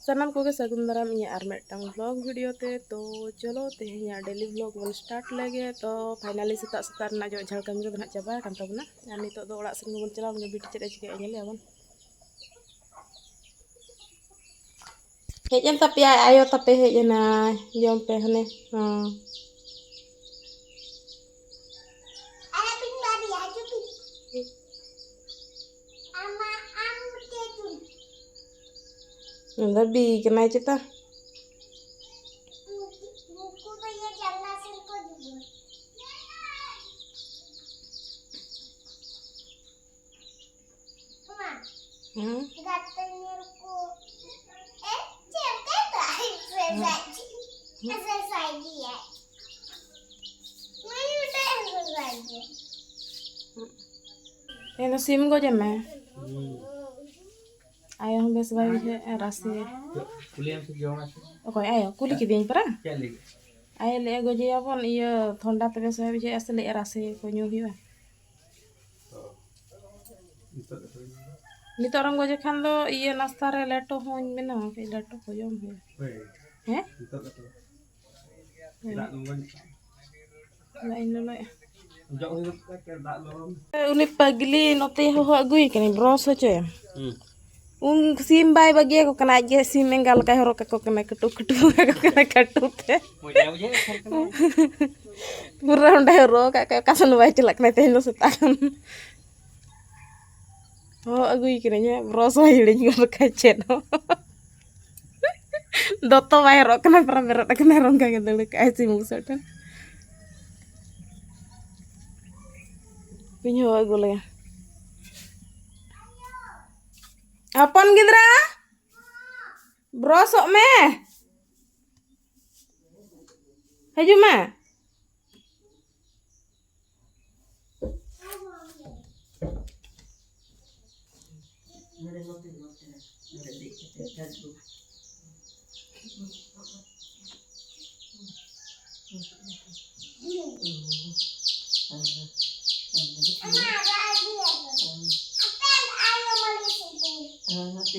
सनम को सगुन दाराम और मिदटांग ब्लॉग वीडियो ते तो चलो तेहैया डेली ब्लॉग बन स्टार्ट लगे तो फाइनली सेता सेता रना जो झाड़ कमी को ना चाबा कान ताबना और नितो दो ओड़ा सेन बन चलाव ने बिटी चेरे चिके नेलेबन हेजन तपिया आयो तपे हेजना जम पे हने हां Lebih kena cita. Buku kayak jelasin kok juga. Mama. Katanya aku cerita exercise dia. Mana udah exercise. Ini sim kok jam Ayo bes bayi rasi. Kuliah se jauh nasi. Oke ayo kuli kidin pernah? Cali. Ayo le ego je apon iya thonda te bes bayi asli rasi ko nyu hiwa. Nito orang goje kan do iya nasta re leto hoñ mena ke leto ko jom hiwa. He? Nito ka to. Dak nunggon. Lain lo ya. Jauh hidup ka dak lom. Uni pagli note ho agui kani bros aja. Sim bay bagi aku kena aja sim enggal kayak horok aku kena ketuk aku kena ketut ya. Pura udah horok kayak kasan bay celak nanti lo setan. Oh aku ikiranya bros bay udah juga kacet. Doto bay horok kena pernah berat kena rongga gitu lo kayak sim musuhan. Punya aku lah. Apaan Gidra? Brosok meh. Haju mah.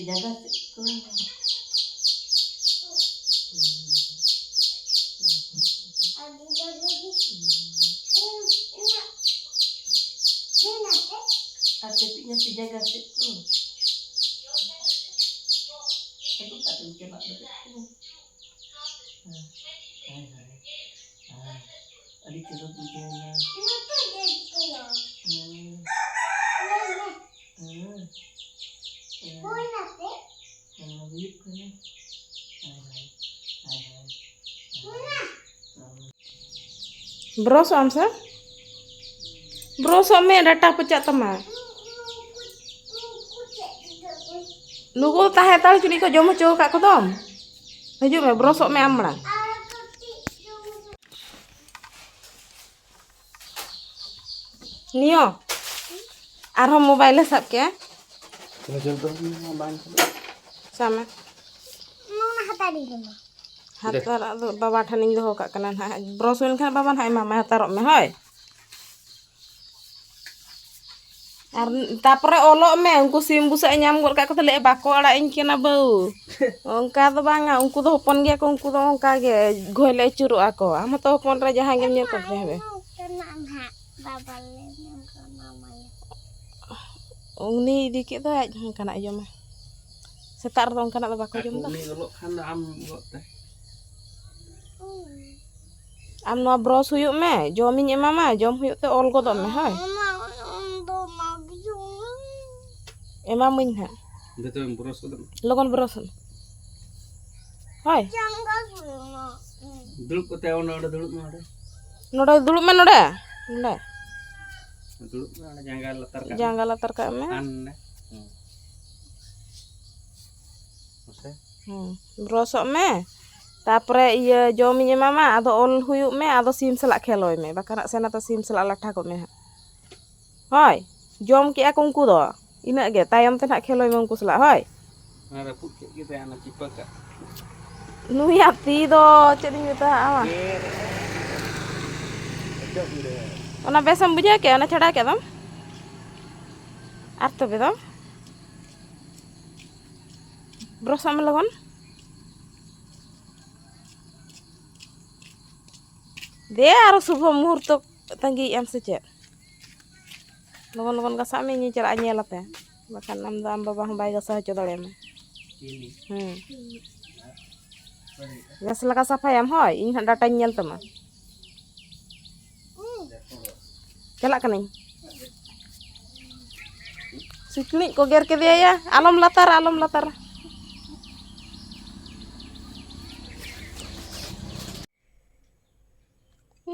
Jaga Brosok amsa? Brosok meh data pecah teman. Nugo tahe tal cuni ko jomo cow kak kodom. Haju meh brosok meh amla. Nio. Arham mobile sab ke? Sama. Mana hatari dulu. Hatar baba thaning doho kak kanan ha brosun kan baba hai mama hatarok me hoy ar tapre olok me unku sim busa nyam gor kak kotele bako ala inkena bau ongka do banga unku do hopon ge ko unku do ongka ge goile churu ako am to hopon ra jahan ge nyet re be Baba le namanya. Ungni dikit do aj kana jom setar do kana do bako jom do Ni olok kan am got teh. Am no bros huyuk me jomin e mama jom huyuk te ol godom me hoy Emang min ha Betul yang boros kodam. logon brosun hoy Duluk ko teh ona udah duluk mah ada. noda dulu me noda nda Duluk mah ada janggal latar kan. jangan latar ka me An. Masa? brosok me tapre iya jominya mama ado ol huyuk me ado sim selak kheloy me bakana sena to sim selak latha ko me hoy jom ki aku ngku do ina ge tayam te nak kheloy me ngku selak hoy Ada put kita anak cipak kak. nu yati do cedi kita ama ona besam buja ke ona chada ke dam ar to be dam brosam lagon Deh aro subho muhurto tanggian se cek. Logon-logon gasak me nyi chalak nyel ate. Bakan am do am baba hon bai gasa hocho dare ma. Ini. Gas laka safayam hoy ᱤᱧ ᱦᱟᱸᱜ ᱰᱟᱴᱟᱧ ᱧᱮᱞ ᱛᱟᱢᱟ ᱪᱟᱞᱟᱜ ᱠᱟᱹᱱᱟᱹᱧ ᱥᱤᱠᱲᱤᱡ ᱠᱚ ᱜᱮᱨ ᱠᱮᱫᱮᱭᱟ ᱟᱞᱚᱢ ᱞᱟᱛᱟᱨᱟ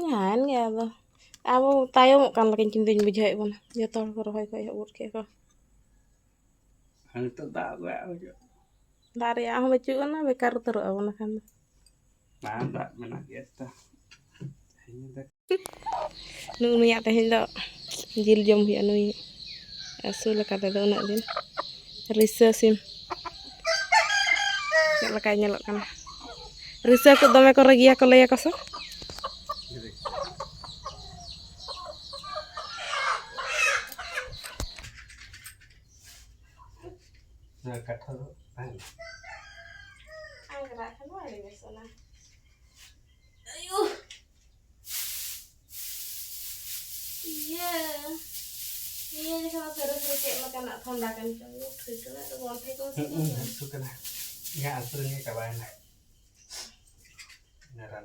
ᱧᱟᱱ ᱜᱮ ᱟᱫᱚ ᱟᱵᱚ ᱛᱟᱭᱚᱢᱚᱜ ᱠᱟᱱ ᱞᱮᱠᱟᱧ ᱪᱤᱱᱛᱟᱹᱧ ᱵᱩᱡᱷᱟᱹᱣᱮᱫ ᱵᱚᱱᱟ ᱡᱚᱛᱚ ᱦᱚᱲ ᱠᱚ ᱨᱚᱦᱚᱭ ᱠᱚ ᱮᱦᱚᱵ ᱜᱚᱫ ᱠᱮᱫ ᱠᱚ Itu tak ada. ᱫᱟᱜ ᱨᱮᱭᱟᱜ ᱦᱚᱸ ᱵᱟᱹᱪᱩᱜ ᱟᱱᱟ ᱵᱮᱠᱟᱨ ᱩᱛᱟᱹᱨᱚᱜ ᱟᱵᱚᱱ ᱮᱠᱷᱟᱱ ᱫᱚ Mantap menak kita. ᱱᱩᱭᱟᱜ ᱛᱮᱦᱮᱧ ᱫᱚ ᱡᱤᱞ ᱡᱚᱢ ᱦᱩᱭᱩᱜᱼᱟ ᱱᱩᱭ ᱟᱹᱥᱩᱞ ᱟᱠᱟᱫᱮ ᱫᱚ ᱩᱱᱟᱹᱜ ᱫᱤᱱ ᱨᱤᱥᱟᱹ ᱥᱤᱢ ᱪᱮᱫ ᱞᱮᱠᱟᱭ ᱧᱮᱞᱚᱜ ᱠᱟᱱᱟ ᱨᱤᱥᱟᱹ ᱠᱚ ᱫᱚᱢᱮ ᱠᱚ ᱨᱟᱹᱜᱤᱭᱟ ᱠᱚ ᱞᱟᱹᱭᱟᱠᱚ ᱥᱮ Nah, kata lu, Ayuh. Iya. Iya ni sama seru-seru kayak makan nak tondakan cunguk gitu lah tu orang peko semua. suka lah. Nggak aslinya kawan. Beneran.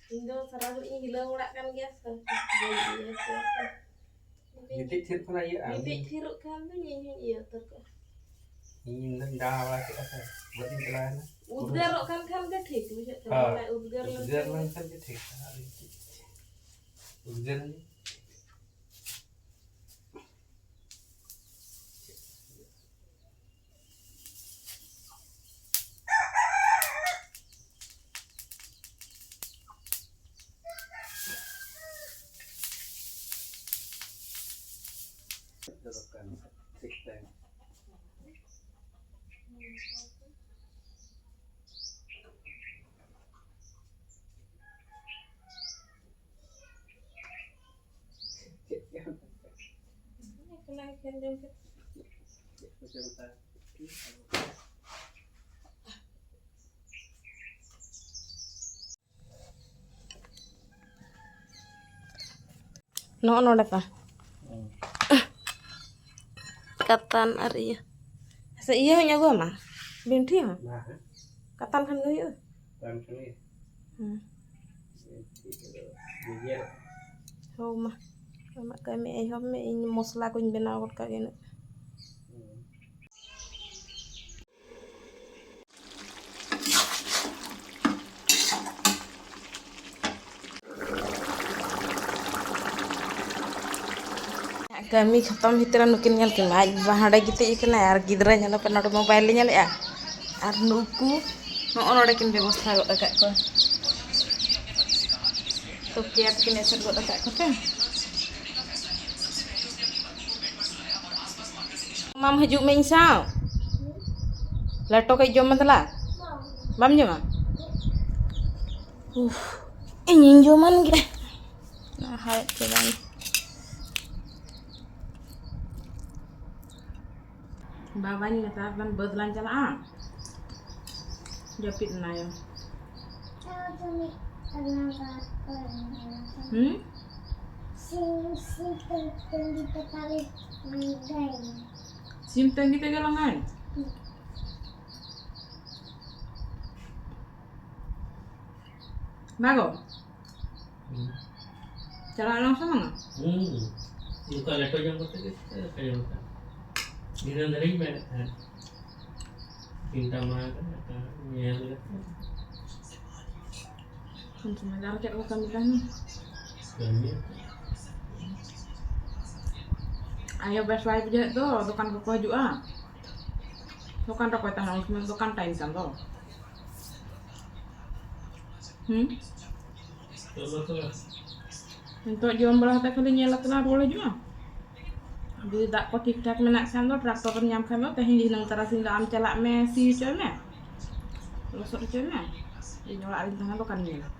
Indo seralu ini hilang ulah kan guys. Titik titik pun aja. Bibit tiruk kan tu nyanyi iya tu. Ini dah lah kita sih. Buatin kelana. Udgar kan ke ठीक मुझे तो udgar lah kan kita ठीक. Udgar ni. No node ta katan ar iya se iya nya gua mah binti mah Nah, katan kan gua yuk kan ni. Dia oh mah mak kami home ini mosla kuñ benaw kot ka gene kami khatam hitran nukin nyal ke maj bahade gite ikna ar gidra nyala pe nod mobile nyal ya ar nuku no onode kin ବ୍ୟବস্থা god akak ko to kiat kin eser god akak ko te mam hijuk main sao leto kai jom matla bam joma ingin joman ge nah hay coba babanya ngatakan badalan jalan japit na yun simpen kita galangan bago jalan langsung mana Buka leto yang kata kita kayak apa? Ini dari mana? Cinta mana? Yang sebentar cek makan kan ayo best wife aja tuh tukang kuku juga tukang rokok tanah usman tukang tain kan tuh untuk jual belah tak kali nyelak kena boleh juga di tak ko tik tak menak kan tuh traktor nyam kan tuh teh hindi nang tarasin da am celak Messi coy me lo sok coy me di nyolak rintangan tuh kan nyelak